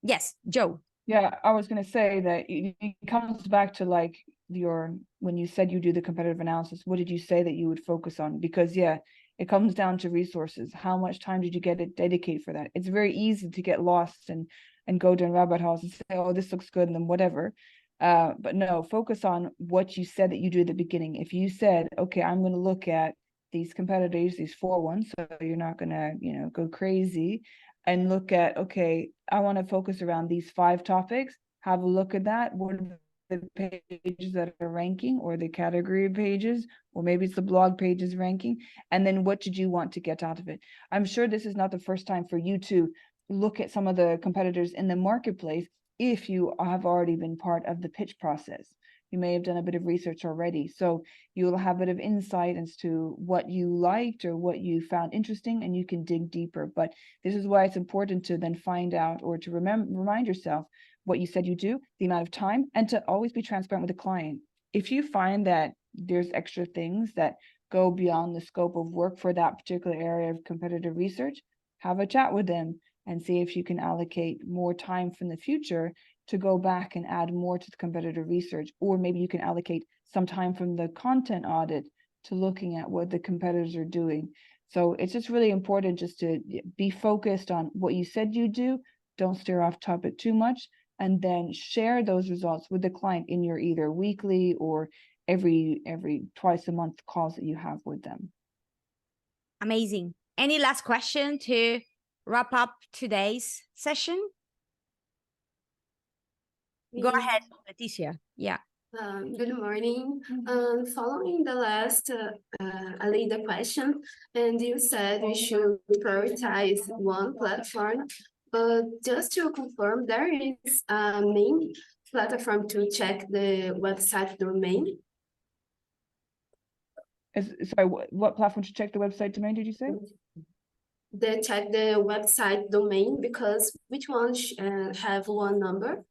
Yes, Jo. Yeah, I was going to say that it comes back to like when you said you do the competitive analysis, what did you say that you would focus on? Because yeah, It comes down to resources. How much time did you dedicate for that? It's very easy to get lost and go down rabbit holes and say, oh, this looks good, and then whatever. But no, focus on what you said that you do at the beginning. If you said, okay, I'm going to look at these competitors, these 4 ones, so you're not going to, go crazy, and look at, okay, I want to focus around these 5 topics. Have a look at that. What are the pages that are ranking, or the category pages, or maybe it's the blog pages ranking, and then what did you want to get out of it? I'm sure this is not the first time for you to look at some of the competitors in the marketplace. If you have already been part of the pitch process, you may have done a bit of research already, so you'll have a bit of insight as to what you liked or what you found interesting, and you can dig deeper. But this is why it's important to then find out, or to remind yourself what you said you do, the amount of time, and to always be transparent with the client. If you find that there's extra things that go beyond the scope of work for that particular area of competitive research, have a chat with them and see if you can allocate more time from the future to go back and add more to the competitive research. Or maybe you can allocate some time from the content audit to looking at what the competitors are doing. So it's just really important just to be focused on what you said you do. Don't steer off topic too much, and then share those results with the client in your either weekly or every twice a month calls that you have with them. Amazing. Any last question to wrap up today's session? Go ahead, Leticia. Yeah. Good morning. Following the last Alida question, and you said we should prioritize one platform, but just to confirm, there is a main platform to check the website domain. Sorry, what platform to check the website domain, did you say? They check the website domain, because which ones have one number?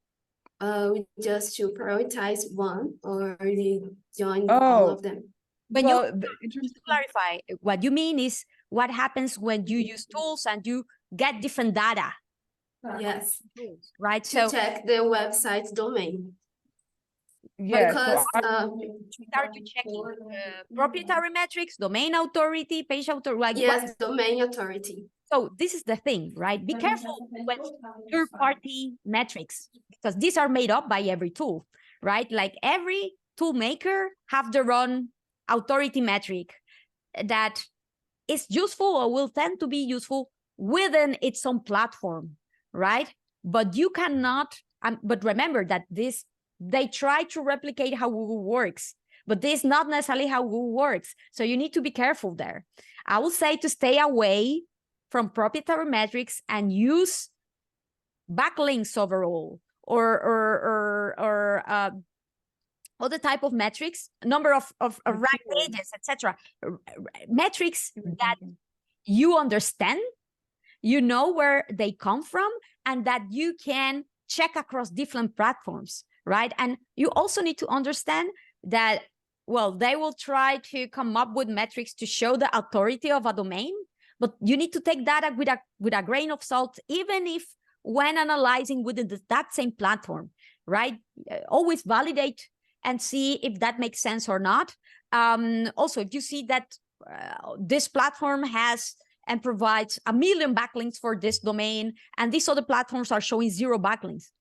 Just to prioritize one, or you join all of them? But well, just to clarify, what you mean is what happens when you use tools and you get different data. Yes. Right. To check the website domain. Yeah. Because start to checking proprietary metrics, domain authority, page authority. Like yes, domain authority. So this is the thing, right? Be careful with third-party metrics, because these are made up by every tool, right? Like every tool maker have their own authority metric that is useful or will tend to be useful within its own platform, right? But you cannot, but remember that they try to replicate how Google works, but this is not necessarily how Google works. So you need to be careful there. I will say to stay away from proprietary metrics and use backlinks overall, or other type of metrics, number of ranked pages, etc. Metrics that you understand, you know where they come from, and that you can check across different platforms, right? And you also need to understand that, well, they will try to come up with metrics to show the authority of a domain, but you need to take data with a grain of salt, even if when analyzing within that same platform, right? Always validate and see if that makes sense or not. Also, if you see that this platform has and provides 1 million backlinks for this domain, and these other platforms are showing 0 backlinks,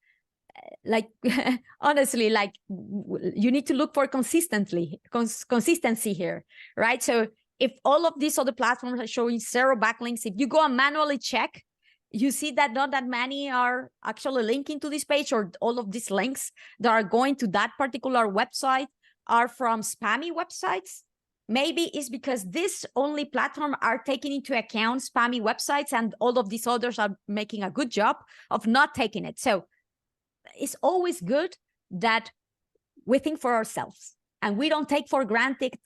like honestly, like you need to look for consistency here, right? So if all of these other platforms are showing 0 backlinks, if you go and manually check, you see that not that many are actually linking to this page, or all of these links that are going to that particular website are from spammy websites. Maybe it's because this only platform are taking into account spammy websites, and all of these others are making a good job of not taking it. So it's always good that we think for ourselves and we don't take for granted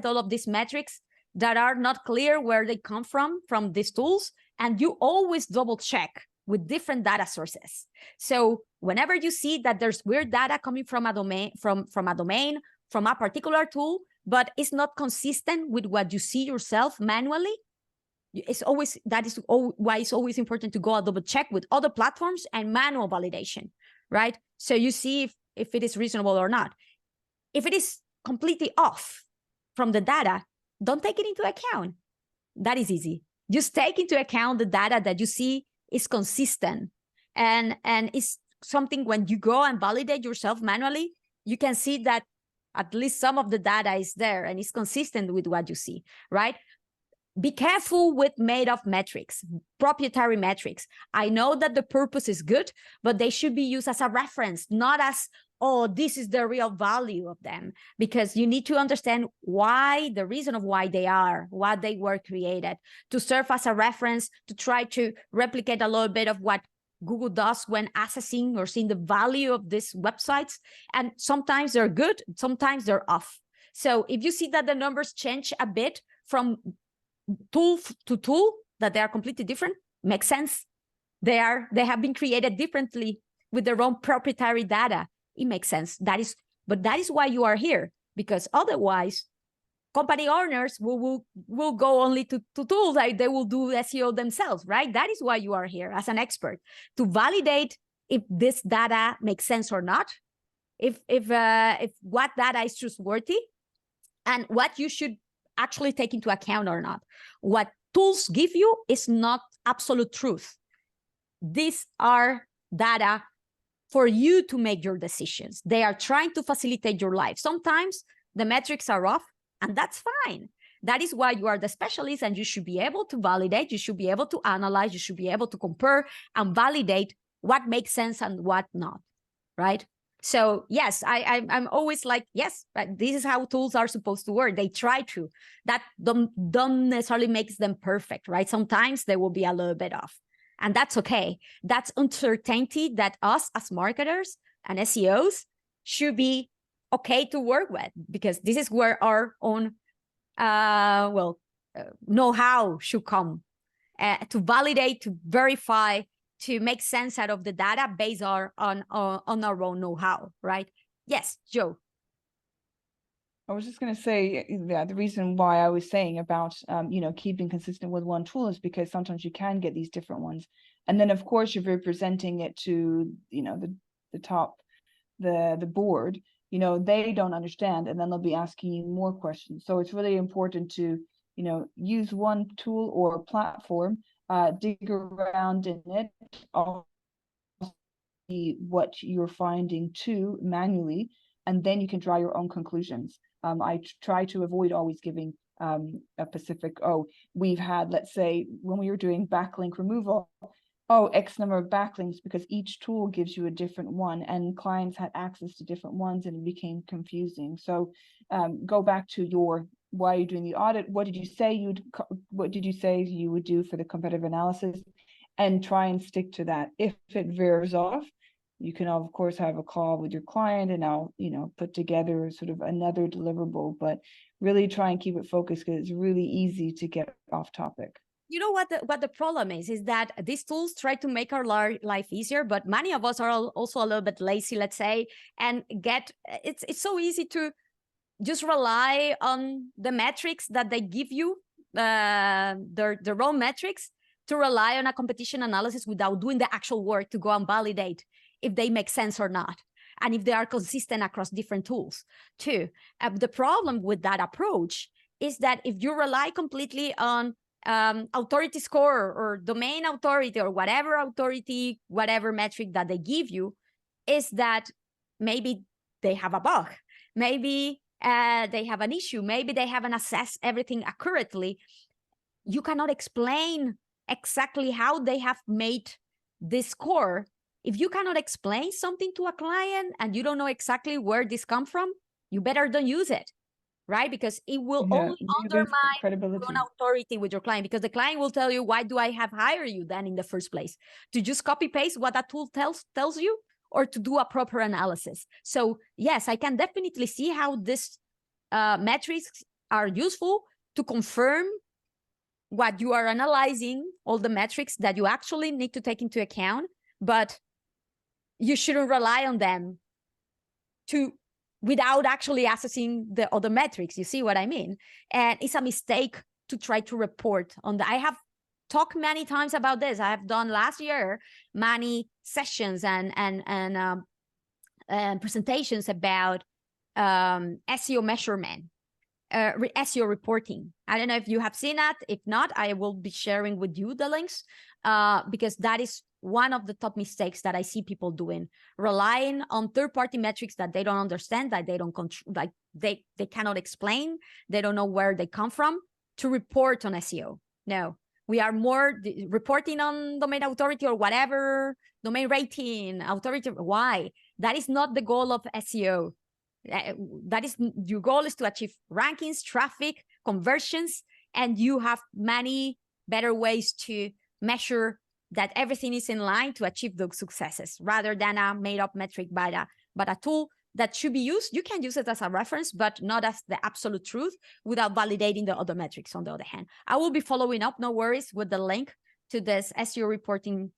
all of these metrics that are not clear where they come from these tools. And you always double check with different data sources. So whenever you see that there's weird data coming from a domain, from a particular tool, but it's not consistent with what you see yourself manually, that is why it's always important to go and double check with other platforms and manual validation, right? So you see if it is reasonable or not. If it is completely off from the data, don't take it into account. That is easy. Just take into account the data that you see is consistent, and it's something when you go and validate yourself manually, you can see that at least some of the data is there and it's consistent with what you see, right? Be careful with made-up metrics, proprietary metrics. I know that the purpose is good, but they should be used as a reference, not as, oh, this is the real value of them, because you need to understand why, the reason of why they are, why they were created, to serve as a reference, to try to replicate a little bit of what Google does when assessing or seeing the value of these websites. And sometimes they're good, sometimes they're off. So if you see that the numbers change a bit from tool to tool, that they are completely different, makes sense. They have been created differently with their own proprietary data. It makes sense. But that is why you are here, because otherwise company owners will go only to tools, like they will do SEO themselves, right? That is why you are here as an expert, to validate if this data makes sense or not, if what data is trustworthy, and what you should actually take into account or not. What tools give you is not absolute truth. These are data for you to make your decisions. They are trying to facilitate your life. Sometimes the metrics are off, and that's fine. That is why you are the specialist, and you should be able to validate, you should be able to analyze, you should be able to compare and validate what makes sense and what not, right? So yes, I'm always like, yes, but this is how tools are supposed to work. They try to. That don't necessarily makes them perfect, right? Sometimes they will be a little bit off. And that's okay. That's uncertainty that us as marketers and SEOs should be okay to work with, because this is where our own know-how should come to validate, to verify, to make sense out of the data based on our own know-how, right? Yes, Joe. I was just going to say that the reason why I was saying about, keeping consistent with one tool is because sometimes you can get these different ones. And then, of course, if you're presenting it to, the top, the board, they don't understand, and then they'll be asking you more questions. So it's really important to, use one tool or platform, dig around in it, see what you're finding too manually, and then you can draw your own conclusions. I try to avoid always giving a specific, we've had, let's say, when we were doing backlink removal, X number of backlinks, because each tool gives you a different one, and clients had access to different ones, and it became confusing. So go back to why you're doing the audit. What did you say you would do for the competitive analysis, and try and stick to that. If it veers off, you can of course have a call with your client, and I'll put together sort of another deliverable, but really try and keep it focused, because it's really easy to get off topic. You know what the problem is that these tools try to make our life easier, but many of us are also a little bit lazy, let's say, and it's so easy to just rely on the metrics that they give you, their own metrics, to rely on a competition analysis without doing the actual work to go and validate if they make sense or not, and if they are consistent across different tools too. The problem with that approach is that if you rely completely on authority score or domain authority or whatever authority, whatever metric that they give you, is that maybe they have a bug, maybe they have an issue, maybe they haven't assessed everything accurately. You cannot explain exactly how they have made this score. If you cannot explain something to a client and you don't know exactly where this comes from, you better don't use it, right? Because it will only undermine credibility, your own authority with your client, because the client will tell you, why do I have hired you then in the first place? To just copy paste what that tool tells you, or to do a proper analysis? So yes, I can definitely see how these metrics are useful to confirm what you are analyzing, all the metrics that you actually need to take into account, but you shouldn't rely on them without actually assessing the other metrics. You see what I mean? And it's a mistake to try to report on that. I have talked many times about this. I have done last year many sessions and presentations about SEO measurement. SEO reporting. I don't know if you have seen that. If not, I will be sharing with you the links because that is one of the top mistakes that I see people doing, relying on third-party metrics that they don't understand, that they don't control, like they cannot explain, they don't know where they come from to report on SEO. No, we are more reporting on domain authority or whatever, domain rating, authority. Why? That is not the goal of SEO. That is, your goal is to achieve rankings, traffic, conversions, and you have many better ways to measure that everything is in line to achieve those successes, rather than a made-up metric but a tool that should be used. You can use it as a reference, but not as the absolute truth without validating the other metrics on the other hand. I will be following up, no worries, with the link to this SEO reporting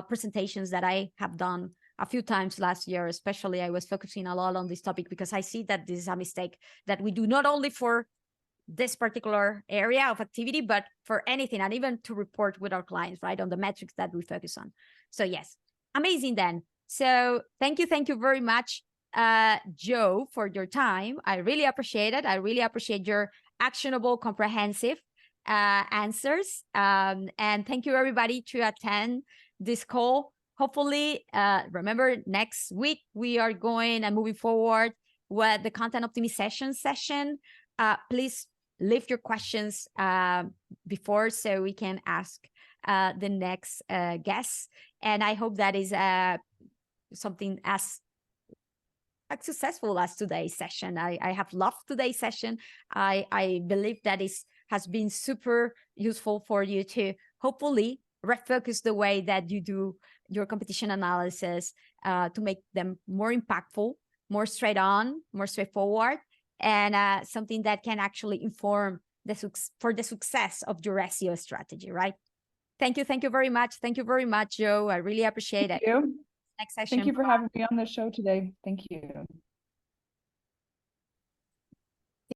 presentations that I have done a few times last year. Especially, I was focusing a lot on this topic because I see that this is a mistake that we do not only for this particular area of activity, but for anything, and even to report with our clients, right, on the metrics that we focus on. So yes, amazing then. So thank you very much, Jo, for your time. I really appreciate it. I really appreciate your actionable, comprehensive answers. And thank you everybody to attend this call. Hopefully, remember, next week we are going and moving forward with the content optimization session. Please leave your questions before so we can ask the next guests. And I hope that is something as successful as today's session. I have loved today's session. I believe that has been super useful for you to hopefully refocus the way that you do your competition analysis to make them more impactful, more straight on, more straightforward, and something that can actually inform for the success of your SEO strategy, right? Thank you very much. Thank you very much, Jo. I really appreciate it. Thank you. Next session. Thank you for having me on the show today. Thank you.